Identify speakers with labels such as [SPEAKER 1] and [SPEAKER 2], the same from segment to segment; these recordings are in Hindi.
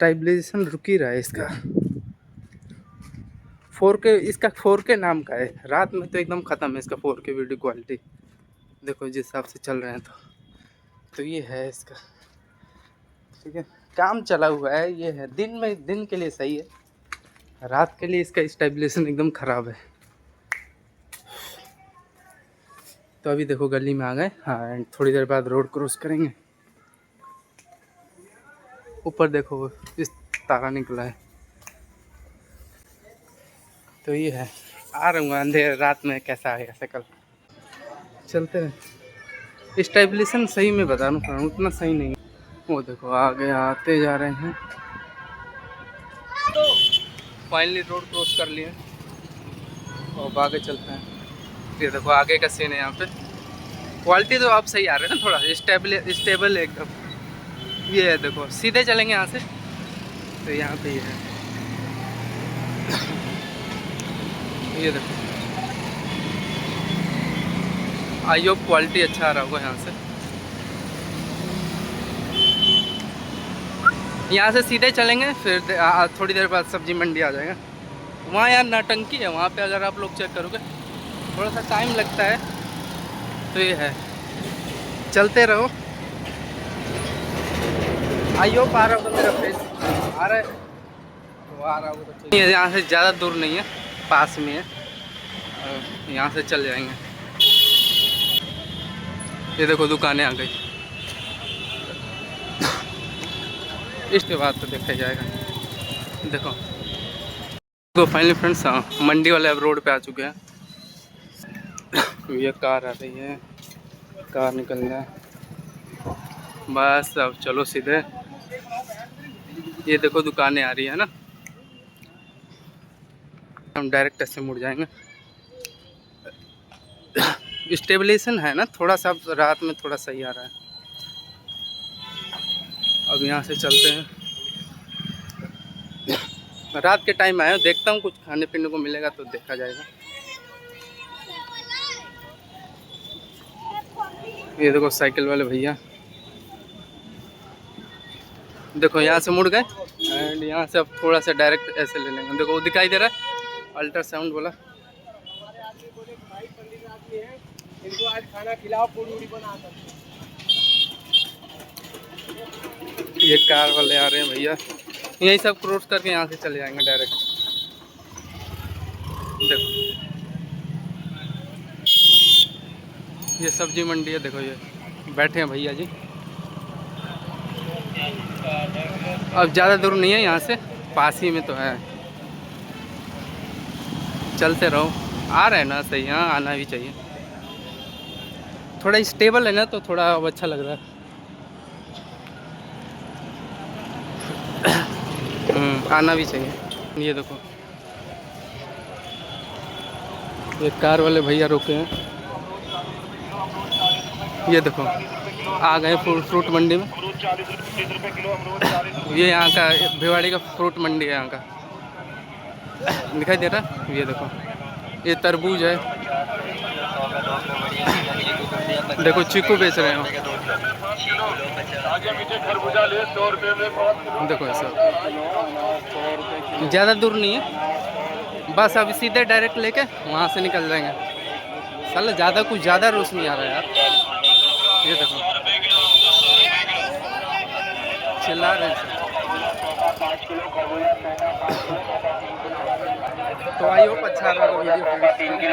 [SPEAKER 1] स्टेबलाइजेशन रुक ही रहा है इसका। 4K, इसका 4K नाम का है, रात में तो एकदम ख़त्म है इसका 4K वीडियो क्वालिटी। देखो जिस हिसाब से चल रहे हैं तो ये है इसका, ठीक है। काम चला हुआ है, ये है दिन में, दिन के लिए सही है, रात के लिए इसका स्टेबलाइजेशन एकदम ख़राब है। तो अभी देखो गली में आ गए, हाँ एंड थोड़ी देर बाद रोड क्रॉस करेंगे। ऊपर देखो इस तारा निकला है, तो ये है। आ रहा हूँ अंधेर रात में, कैसा आएगा शक्ल। चलते रहे। स्टेबलाइजेशन सही में बता रहा हूँ उतना सही नहीं है। वो देखो आगे आते जा रहे हैं, तो फाइनली रोड क्रॉस कर लिए और आगे चलते हैं। ये देखो आगे का सीन है, यहाँ पे क्वालिटी तो आप सही आ रहा है ना, थोड़ा स्टेबल है एकदम। ये है देखो, सीधे चलेंगे यहाँ से, तो यहाँ पे ये है, ये देखो। आई होप क्वालिटी अच्छा आ रहा होगा यहाँ से। यहाँ से सीधे चलेंगे, फिर थोड़ी देर बाद सब्जी मंडी आ जाएगा। वहाँ यार नाटंकी है, वहाँ पे अगर आप लोग चेक करोगे थोड़ा सा टाइम लगता है। तो ये है, चलते रहो। आई होप आ रहा होगा मेरा फेस, आ रहा है तो आ रहा होगा तो। यहाँ से ज़्यादा दूर नहीं है, पास में है, यहाँ से चल जाएंगे। ये देखो दुकानें आ गई, इसके बाद तो देखा जाएगा। देखो तो फाइनली फ्रेंड्स, मंडी वाले अब रोड पे आ चुके हैं। ये कार आ रही है, कार निकल गया, बस अब चलो सीधे। ये देखो दुकानें आ रही है ना, हम डायरेक्ट ऐसे मुड़ जाएंगे। स्टेबलाइजेशन है ना थोड़ा सा, रात में थोड़ा सही आ रहा है। अब यहाँ से चलते हैं, रात के टाइम आया, देखता हूँ कुछ खाने पीने को मिलेगा तो देखा जाएगा। ये देखो साइकिल वाले भैया, देखो यहाँ से मुड़ गए एंड यहाँ से अब थोड़ा सा डायरेक्ट ऐसे ले लेंगे। देखो वो दिखाई दे रहा है अल्ट्रासाउंड वाला, इनको आज खाना खिलाओ, पूरी बना सकते। ये कार वाले आ रहे हैं भैया, यही सब क्रॉस करके यहाँ से चले जाएंगे डायरेक्ट। देखो ये सब्जी मंडी है, देखो ये बैठे हैं भैया जी। अब ज़्यादा दूर नहीं है यहाँ से, पास ही में तो है, चलते रहो। आ रहे हैं ना सही, हाँ आना भी चाहिए, थोड़ा स्टेबल है ना तो थोड़ा अच्छा लग रहा है। आना भी चाहिए। ये देखो ये कार वाले भैया रुके हैं, ये देखो आ गए फ्रूट मंडी में। ये यहाँ का भिवाड़ी का फ्रूट मंडी है, यहाँ का दिखाई दे रहा। ये देखो ये तरबूज है, देखो चीकू बेच रहे हैं, देखो ऐसा। ज़्यादा दूर नहीं है, बस अभी सीधे डायरेक्ट लेके वहाँ से निकल जाएंगे। साला ज़्यादा कुछ ज़्यादा रोशनी आ रहा है यार। ये देखो चिल्ला रहे हैं। तो आई होप अच्छा रहा वीडियो।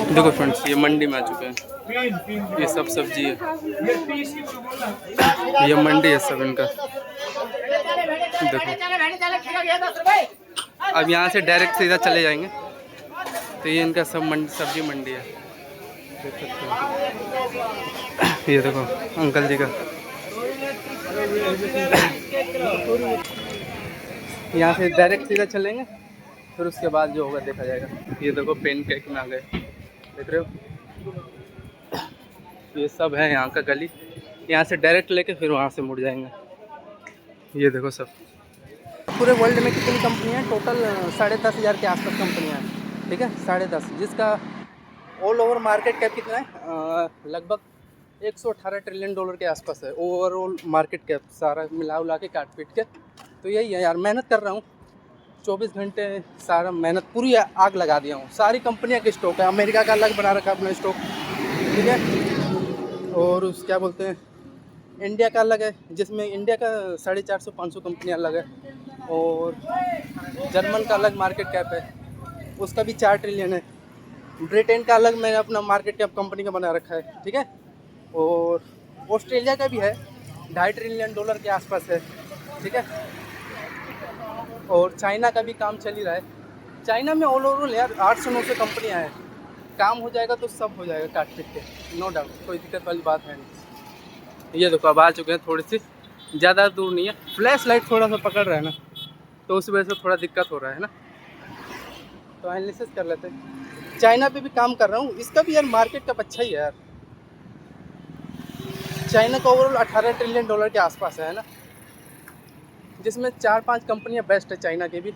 [SPEAKER 1] देखो फ्रेंड्स ये मंडी में आ चुके हैं, ये सब सब्जी है, ये मंडी है सब इनका। देखो अब यहाँ से डायरेक्ट सीधा चले जाएंगे, तो ये इनका सब सब्जी मंडी है, देख सकते हो। ये देखो अंकल जी का, यहाँ से डायरेक्ट सीधा चलेंगे, फिर उसके बाद जो होगा देखा जाएगा। ये देखो पेन केक में आ गए, देख रहे हो, ये सब है यहाँ का गली। यहाँ से डायरेक्ट लेके फिर वहाँ से मुड़ जाएंगे। ये देखो सब, पूरे वर्ल्ड में कितनी कंपनियाँ हैं? टोटल 10,500 के आसपास कंपनियाँ हैं, ठीक है 10,500, जिसका ऑल ओवर मार्केट कैप कितना है? लगभग 118 ट्रिलियन डॉलर के आसपास है ओवरऑल मार्केट कैप, सारा मिला उला के काट पीट के। तो यही है यार, मेहनत कर रहा हूँ 24 घंटे, सारा मेहनत पूरी आग लगा दिया हूँ। सारी कंपनियाँ के स्टॉक है, अमेरिका का अलग बना रखा है अपना स्टॉक, ठीक है। और उस क्या बोलते हैं, इंडिया का अलग है, जिसमें इंडिया का 450-500 कंपनियाँ अलग है। और जर्मन का अलग मार्केट कैप है, उसका भी 4 ट्रिलियन है। ब्रिटेन का अलग मैंने अपना मार्केट कैप कंपनी का बना रखा है, ठीक है। और ऑस्ट्रेलिया का भी है, 2.5 ट्रिलियन डॉलर के आसपास है, ठीक है। और चाइना का भी काम चल ही रहा है। चाइना में ऑल ओवरऑल यार 800-900 कंपनियाँ हैं। काम हो जाएगा तो सब हो जाएगा काट पीट के, नो डाउट, कोई दिक्कत वाली बात है नहीं। ये देखो अब आ चुके हैं, थोड़ी सी ज़्यादा दूर नहीं है। फ्लैश लाइट थोड़ा सा पकड़ रहा है ना, तो उस वजह से थोड़ा दिक्कत हो रहा है ना। तो एनालिसिस कर लेते हैं। चाइना पे भी काम कर रहा हूँ, इसका भी यार मार्केट का अच्छा ही है यार। चाइना का ओवरऑल 18 ट्रिलियन डॉलर के आसपास है ना, जिसमें 4-5 कंपनियां बेस्ट है चाइना की भी।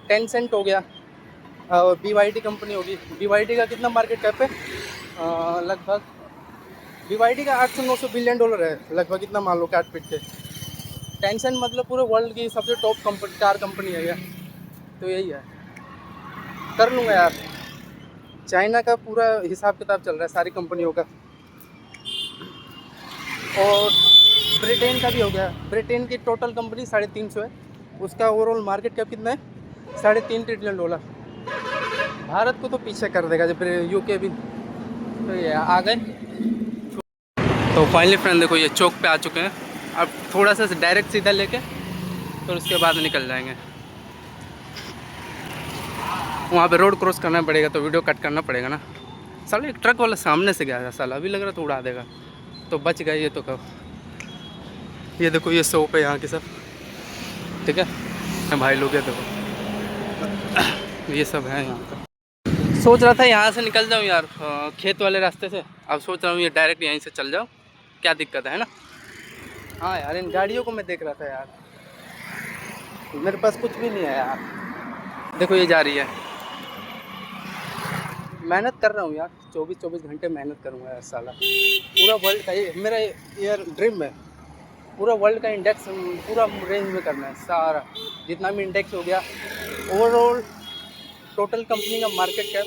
[SPEAKER 1] टेंसेंट हो गया, और BYD कंपनी होगी। BYD का कितना मार्केट कैप है, लगभग BYD का 800-900 बिलियन डॉलर है लगभग, इतना मान लो काट पीट के। टेंसेंट मतलब पूरे वर्ल्ड की सबसे टॉप कंपनी, कार कंपनी है यार। तो यही है, कर लूँगा यार। चाइना का पूरा हिसाब किताब चल रहा है सारी कंपनियों का। और ब्रिटेन का भी हो गया। ब्रिटेन की टोटल कंपनी 350 है, उसका ओवरऑल मार्केट कैप कितना है, 3.5 ट्रिलियन डॉलर। भारत को तो पीछे कर देगा जब UK भी। तो ये आ गए। तो फाइनली फ्रेंड देखो, ये चौक पे आ चुके हैं। अब थोड़ा सा डायरेक्ट सीधा लेके तो उसके बाद निकल जाएंगे। वहाँ पे रोड क्रॉस करना पड़ेगा, तो वीडियो कट करना पड़ेगा ना। साला एक ट्रक वाला सामने से गया था, साला अभी लग रहा था उड़ा देगा, तो बच गए ये तो कब। ये देखो ये शॉप है यहाँ की सब, ठीक है भाई लोग, ये देखो ये सब है यहाँ का। सोच रहा था यहाँ से निकल जाऊँ यार, खेत वाले रास्ते से। अब सोच रहा हूँ ये डायरेक्ट यहीं से चल जाऊँ, क्या दिक्कत है ना। हाँ यार, इन गाड़ियों को मैं देख रहा था यार, मेरे पास कुछ भी नहीं है यार। देखो ये जा रही है, मेहनत कर रहा हूँ यार, 24-24 घंटे मेहनत करूँगा यार साला। पूरा वर्ल्ड का ये मेरा यार ड्रीम है, पूरा वर्ल्ड का इंडेक्स पूरा रेंज में करना है सारा, जितना भी इंडेक्स हो गया। ओवरऑल टोटल कंपनी का मार्केट कैप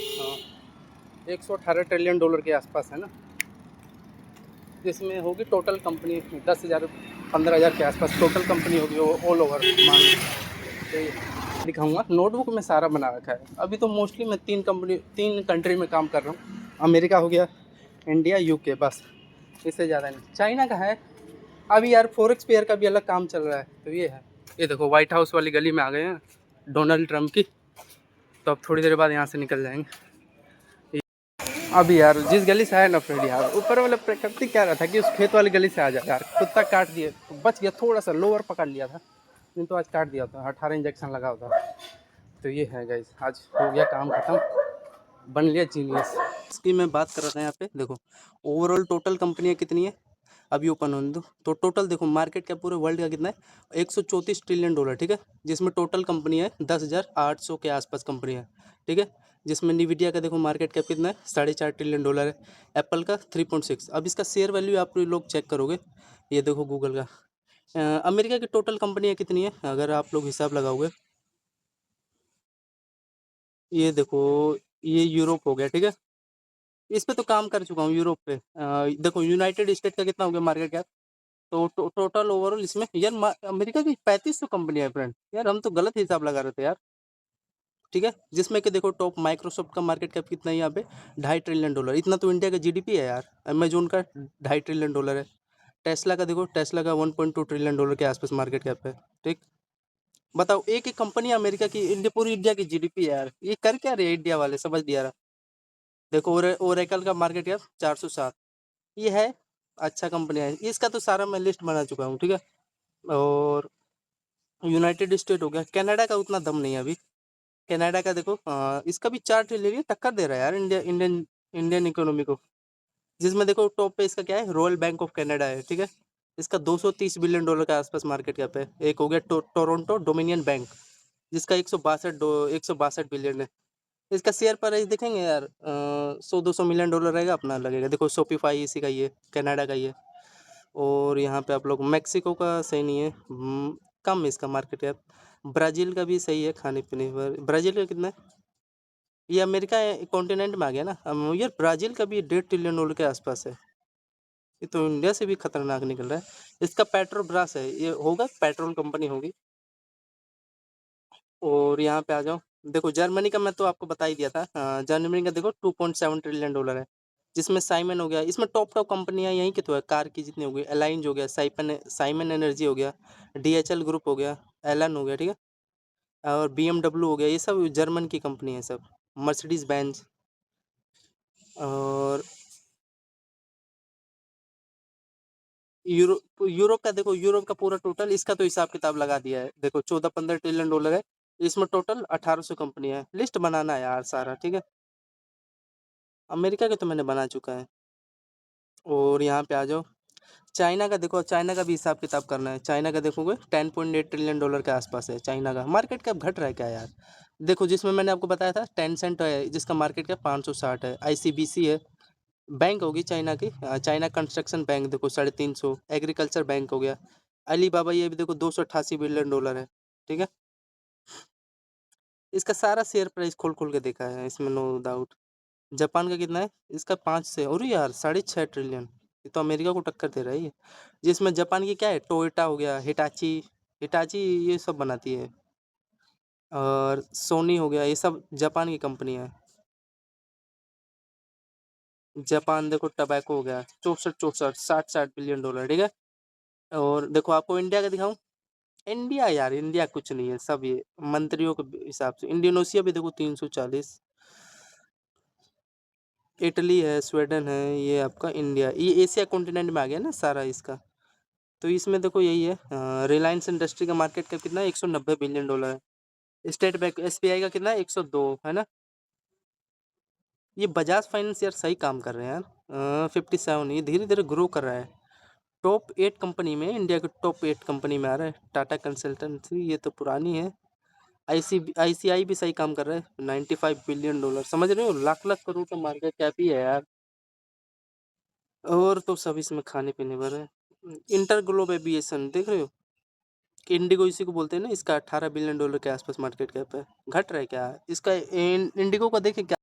[SPEAKER 1] 118 ट्रिलियन डॉलर के आसपास है ना, जिसमें होगी टोटल कंपनी 10,000 15,000 के आसपास टोटल कंपनी होगी ऑल ओवर मान लो। दिखाऊंगा, नोटबुक में सारा बना रखा है। अभी तो मोस्टली मैं 3 कंट्री में काम कर रहा हूँ। अमेरिका हो गया, इंडिया, UK, बस, इससे ज़्यादा नहीं। चाइना का है अभी यार, फॉरेक्स पेयर का भी अलग काम चल रहा है। तो ये है, ये देखो व्हाइट हाउस वाली गली में आ गए हैं, डोनाल्ड ट्रंप की। तो अब थोड़ी देर बाद यहाँ से निकल जाएंगे। अभी यार जिस गली से आया ना फ्रेंड यार, ऊपर वाला प्रकृति क्या रहा था कि उस खेत वाली गली से आ जाए यार, कुत्ता काट दिए तो बच गया, थोड़ा सा लोअर पकड़ लिया था, नहीं तो आज काट दिया था, 18 इंजेक्शन लगा होता। तो ये है गाइस, आज हो गया काम खत्म, बन लिया जीनियस। इसकी मैं बात कर रहा था यहाँ पे, देखो ओवरऑल टोटल कंपनियाँ कितनी है, अभी ओपन होने दो। तो टोटल देखो मार्केट कैप पूरे वर्ल्ड का कितना है, 134 ट्रिलियन डॉलर, ठीक है। जिसमें टोटल कंपनी है 10,800 के आसपास कंपनी है, ठीक है। जिसमें निविडिया का देखो मार्केट कैप कितना है, 4.5 ट्रिलियन डॉलर है। एप्पल का 3.6। अब इसका शेयर वैल्यू आप लोग चेक करोगे, ये देखो गूगल का। अमेरिका की टोटल कंपनियाँ कितनी है अगर आप लोग हिसाब लगाओगे, ये देखो, ये यूरोप हो गया, ठीक है। इस पे तो काम कर चुका हूँ यूरोप पे। देखो यूनाइटेड स्टेट का कितना हो गया मार्केट कैप। तो टोटल ओवरऑल इसमें यार अमेरिका की 3500 कंपनी है फ्रेंड, यार हम तो गलत हिसाब लगा रहे थे यार, ठीक है। जिसमें कि देखो टॉप माइक्रोसॉफ्ट का मार्केट कैप कितना है यहाँ पे, 2.5 ट्रिलियन डॉलर। इतना तो इंडिया का GDP है यार। अमेजोन का 2.5 ट्रिलियन डॉलर है। टेस्ला का देखो, टेस्ला का 1.2 ट्रिलियन डॉलर के आसपास मार्केट कैप है, ठीक। बताओ, एक एक कंपनी अमेरिका की, इंडिया, पूरी इंडिया की GDP है यार। ये कर क्या रहे इंडिया वाले, समझ नहीं आ रहा। देखो ओरेकल का मार्केट कैप 407, ये है अच्छा कंपनी है। इसका तो सारा मैं लिस्ट बना चुका हूँ, ठीक है। और यूनाइटेड स्टेट हो गया, कनाडा का उतना दम नहीं है अभी। कनाडा का देखो इसका भी 4 ट्रिलियन टक्कर दे रहा है यार इंडियन इंडियन इकोनॉमी को। जिसमें देखो टॉप पे इसका क्या है, रॉयल बैंक ऑफ कनाडा है, ठीक है। इसका 230 बिलियन डॉलर के आसपास मार्केट कैप है। एक हो गया टोरंटो डोमिनियन बैंक, जिसका 162 बिलियन है। इसका शेयर प्राइस देखेंगे यार, 100-200 मिलियन डॉलर रहेगा अपना लगेगा। देखो शॉपिफाई इसी का ही है, कनाडा का ही है। और यहाँ पे आप लोग मैक्सिको का सही नहीं है, कम है इसका मार्केट कैप। ब्राज़ील का भी सही है खाने पीने पर। ब्राज़ील का कितना है? ये अमेरिका कॉन्टिनेंट में आ गया ना। यार ब्राज़ील का भी $1.5 ट्रिलियन के आसपास है। ये तो इंडिया से भी खतरनाक निकल रहा है। इसका पेट्रोब्रास है, ये होगा पेट्रोल कंपनी होगी। और यहाँ पे आ जाओ, देखो जर्मनी का मैं तो आपको बता ही दिया था। जर्मनी का देखो $2.7 ट्रिलियन है, जिसमें साइमन हो गया। इसमें टॉप टॉप कंपनियां यहीं की तो है, कार की जितनी हो गई, अलाइंज हो गया, साइमन एनर्जी हो गया, डीएचएल ग्रुप हो गया, एलन हो गया, ठीक है, और बीएमडब्ल्यू हो गया। ये सब जर्मन की कंपनी है सब, मर्सिडीज बेंज। और यूरोप यूरोप का देखो, यूरोप का पूरा टोटल इसका तो हिसाब किताब लगा दिया है। देखो 14-15 ट्रिलियन डॉलर है। इसमें टोटल 1800 कंपनी है। लिस्ट बनाना है यार सारा, ठीक है। अमेरिका के तो मैंने बना चुका है। और यहाँ पे आ जाओ, चाइना का देखो, चाइना का भी हिसाब किताब करना है। चाइना का देखोगे $10.8 ट्रिलियन के आसपास है चाइना का मार्केट कैप। घट रहा है क्या यार? देखो जिसमें मैंने आपको बताया था टेंसेंट है, जिसका मार्केट कैप 560 है। आईसीबीसी है, बैंक होगी चाइना की, चाइना कंस्ट्रक्शन बैंक देखो 350। एग्रीकल्चर बैंक हो गया। अली बाबा ये भी देखो $288 बिलियन है, ठीक है। इसका सारा शेयर प्राइस खोल खोल के देखा है, इसमें नो डाउट। जापान का कितना है? इसका 5 से, और यार 6.5 ट्रिलियन। ये तो अमेरिका को टक्कर दे रहा है ये। जिसमें जापान की क्या है, टोयोटा हो गया, हिटाची, हिटाची ये सब बनाती है, और सोनी हो गया, ये सब जापान की कंपनी है। जापान देखो टबैको हो गया 64-64, 60-60 बिलियन डॉलर, ठीक है। और देखो आपको इंडिया का दिखाऊं। इंडिया यार, इंडिया कुछ नहीं है, सब ये मंत्रियों के हिसाब से। इंडोनेशिया भी देखो 340। इटली है, स्वीडन है, ये आपका इंडिया, ये एशिया कॉन्टिनेंट में आ गया ना सारा इसका। तो इसमें देखो यही है, रिलायंस इंडस्ट्री का मार्केट कैप कितना है? $190 बिलियन है। स्टेट बैंक एसबीआई का कितना है? 102, है ना। ये बजाज फाइनेंस यार सही काम कर रहे हैं यार, 57। ये धीरे धीरे ग्रो कर रहा है। टॉप 8 कंपनी में, इंडिया के टॉप 8 कंपनी में आ रहा है। टाटा कंसल्टेंसी ये तो पुरानी है। आईसीआई भी सही काम कर रहा है, $95 बिलियन। समझ रहे हो, लाख लाख करोड़ का मार्केट कैप ही है यार। और तो सब इसमें खाने पीने पर है। इंटर ग्लोब एविएशन देख रहे हो, कि इंडिगो इसी को बोलते हैं ना, इसका $18 बिलियन के आसपास मार्केट कैप है। घट रहा है क्या इसका? इंडिगो का देखे क्या